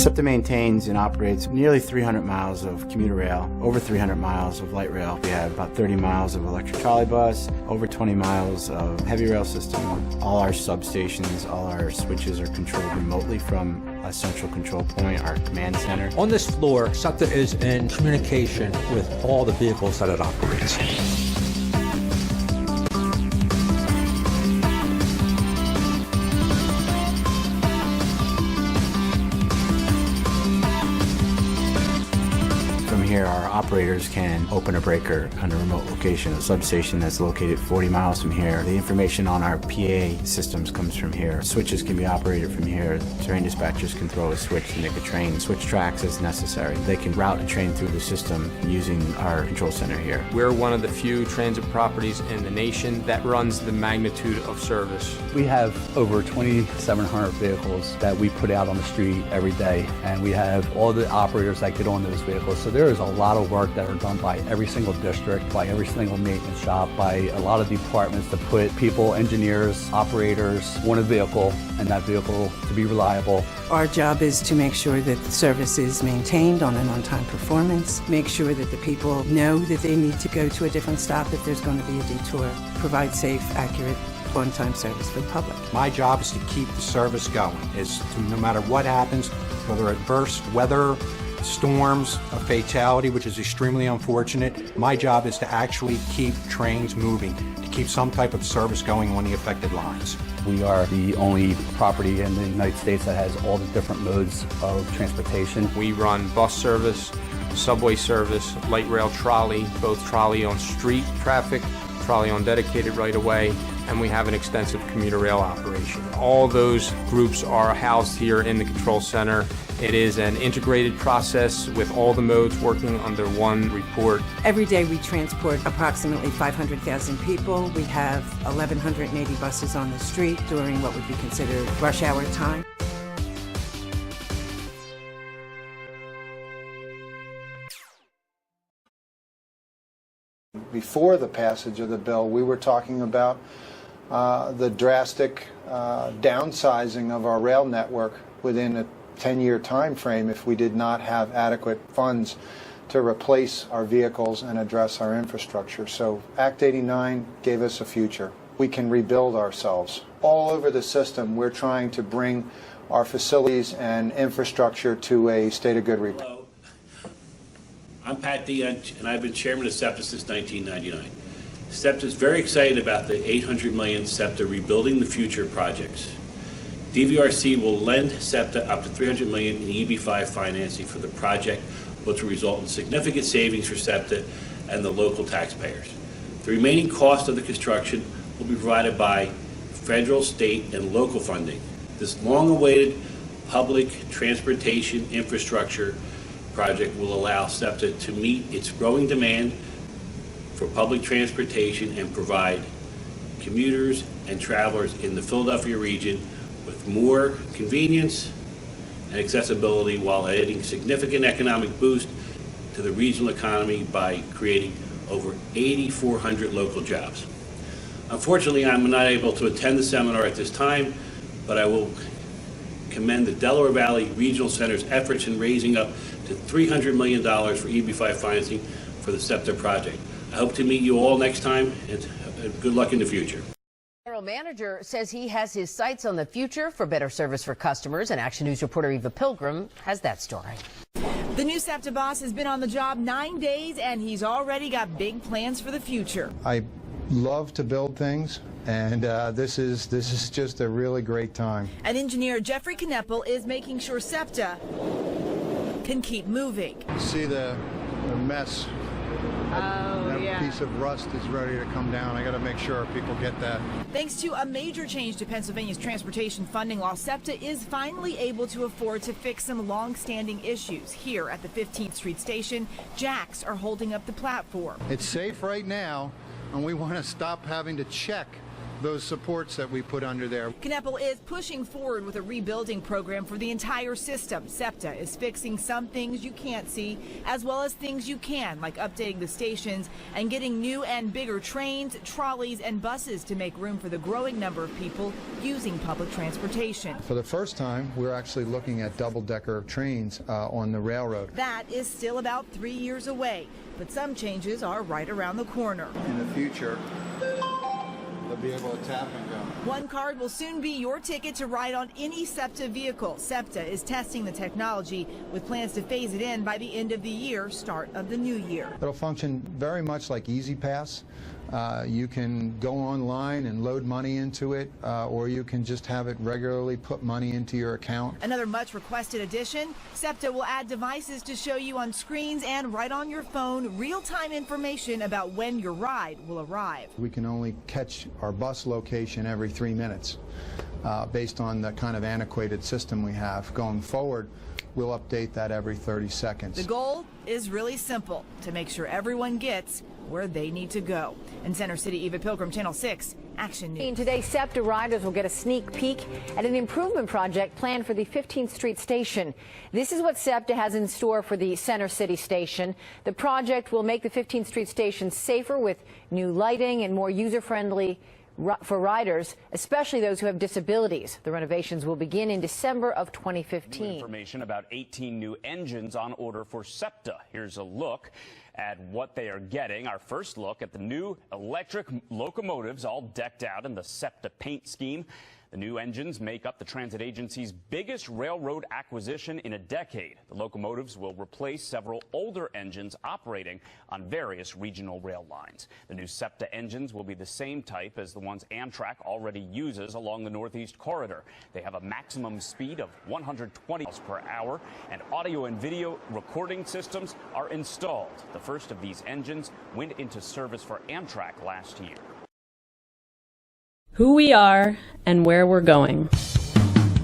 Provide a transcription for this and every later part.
SEPTA maintains and operates nearly 300 miles of commuter rail, over 300 miles of light rail. We have about 30 miles of electric trolley bus, over 20 miles of heavy rail system. All our substations, all our switches are controlled remotely from a central control point, our command center. On this floor, SEPTA is in communication with all the vehicles that it operates. Here, our operators can open a breaker on a remote location, a substation that's located 40 miles from here. The information on our PA systems comes from here. Switches can be operated from here. Train dispatchers can throw a switch to make a train switch tracks as necessary. They can route a train through the system using our control center here. We're one of the few transit properties in the nation that runs the magnitude of service. We have over 2,700 vehicles that we put out on the street every day, and we have all the operators that get on those vehicles. So there is a lot of work that are done by every single district, by every single maintenance shop, by a lot of departments to put people, engineers, operators on a vehicle, and that vehicle to be reliable. Our job is to make sure that the service is maintained on an on-time performance, make sure that the people know that they need to go to a different stop if there's going to be a detour, provide safe, accurate, on-time service for the public. My job is to keep the service going, no matter what happens, whether adverse weather, storms, a fatality, which is extremely unfortunate. My job is to actually keep trains moving, to keep some type of service going on the affected lines. We are the only property in the United States that has all the different modes of transportation. We run bus service, subway service, light rail trolley, both trolley on street traffic, trolley on dedicated right-of-way, and we have an extensive commuter rail operation. All those groups are housed here in the control center. It is an integrated process with all the modes working under one report. Every day we transport approximately 500,000 people. We have 1,180 buses on the street during what would be considered rush hour time. Before the passage of the bill, we were talking about the drastic downsizing of our rail network within a 10-year time frame if we did not have adequate funds to replace our vehicles and address our infrastructure. So Act 89 gave us a future. We can rebuild ourselves. All over the system, we're trying to bring our facilities and infrastructure to a state of good repair. Hello. I'm Pat Dient, and I've been chairman of SEPTA since 1999. SEPTA is very excited about the $800 million SEPTA Rebuilding the Future projects. DVRC will lend SEPTA up to $300 million in EB5 financing for the project, which will result in significant savings for SEPTA and the local taxpayers. The remaining cost of the construction will be provided by federal, state, and local funding. This long-awaited public transportation infrastructure project will allow SEPTA to meet its growing demand for public transportation and provide commuters and travelers in the Philadelphia region with more convenience and accessibility while adding significant economic boost to the regional economy by creating over 8,400 local jobs. Unfortunately, I'm not able to attend the seminar at this time, but I will commend the Delaware Valley Regional Center's efforts in raising up to $300 million for EB5 financing for the SEPTA project. I hope to meet you all next time, and good luck in the future. General Manager says he has his sights on the future for better service for customers, and Action News reporter Eva Pilgrim has that story. The new SEPTA boss has been on the job 9 days, and he's already got big plans for the future. I love to build things, and this is just a really great time. And engineer Jeffrey Kneppel is making sure SEPTA can keep moving. See the mess. That piece of rust is ready to come down. I got to make sure people get that. Thanks to a major change to Pennsylvania's transportation funding law, SEPTA is finally able to afford to fix some long-standing issues. Here at the 15th Street station, jacks are holding up the platform. It's safe right now, and we want to stop having to check those supports that we put under there. Kneppel is pushing forward with a rebuilding program for the entire system. SEPTA is fixing some things you can't see, as well as things you can, like updating the stations and getting new and bigger trains, trolleys, and buses to make room for the growing number of people using public transportation. For the first time, we're actually looking at double-decker trains on the railroad. That is still about 3 years away, but some changes are right around the corner. In the future, they'll be able to tap and go. One card will soon be your ticket to ride on any SEPTA vehicle. SEPTA is testing the technology with plans to phase it in by the end of the year, start of the new year. It'll function very much like EasyPass. You can go online and load money into it, or you can just have it regularly put money into your account. Another much requested addition, SEPTA will add devices to show you on screens and right on your phone real-time information about when your ride will arrive. We can only catch our bus location every 3 minutes based on the kind of antiquated system we have. Going forward, we'll update that every 30 seconds. The goal is really simple, to make sure everyone gets where they need to go. In Center City, Eva Pilgrim, Channel 6, Action News. Today, SEPTA riders will get a sneak peek at an improvement project planned for the 15th Street station. This is what SEPTA has in store for the Center City station. The project will make the 15th Street station safer with new lighting and more user-friendly for riders, especially those who have disabilities. The renovations will begin in December of 2015. New information about 18 new engines on order for SEPTA. Here's a look at what they are getting. Our first look at the new electric locomotives, all decked out in the SEPTA paint scheme. The new engines make up the transit agency's biggest railroad acquisition in a decade. The locomotives will replace several older engines operating on various regional rail lines. The new SEPTA engines will be the same type as the ones Amtrak already uses along the Northeast Corridor. They have a maximum speed of 120 miles per hour, and audio and video recording systems are installed. The first of these engines went into service for Amtrak last year. Who we are and where we're going.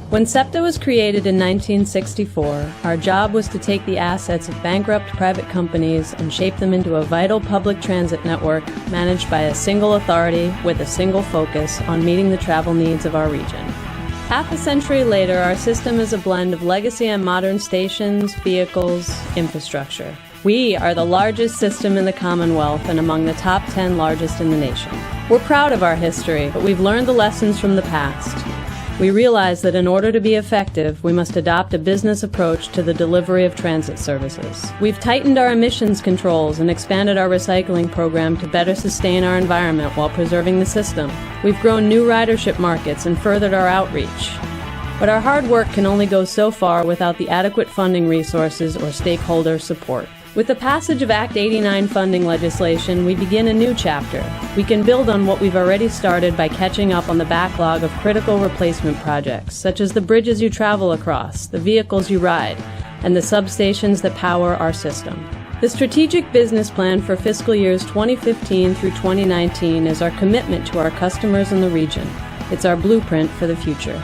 When SEPTA was created in 1964, our job was to take the assets of bankrupt private companies and shape them into a vital public transit network managed by a single authority with a single focus on meeting the travel needs of our region. Half a century later, our system is a blend of legacy and modern stations, vehicles, infrastructure. We are the largest system in the Commonwealth and among the top 10 largest in the nation. We're proud of our history, but we've learned the lessons from the past. We realize that in order to be effective, we must adopt a business approach to the delivery of transit services. We've tightened our emissions controls and expanded our recycling program to better sustain our environment while preserving the system. We've grown new ridership markets and furthered our outreach. But our hard work can only go so far without the adequate funding resources or stakeholder support. With the passage of Act 89 funding legislation, we begin a new chapter. We can build on what we've already started by catching up on the backlog of critical replacement projects, such as the bridges you travel across, the vehicles you ride, and the substations that power our system. The strategic business plan for fiscal years 2015 through 2019 is our commitment to our customers in the region. It's our blueprint for the future.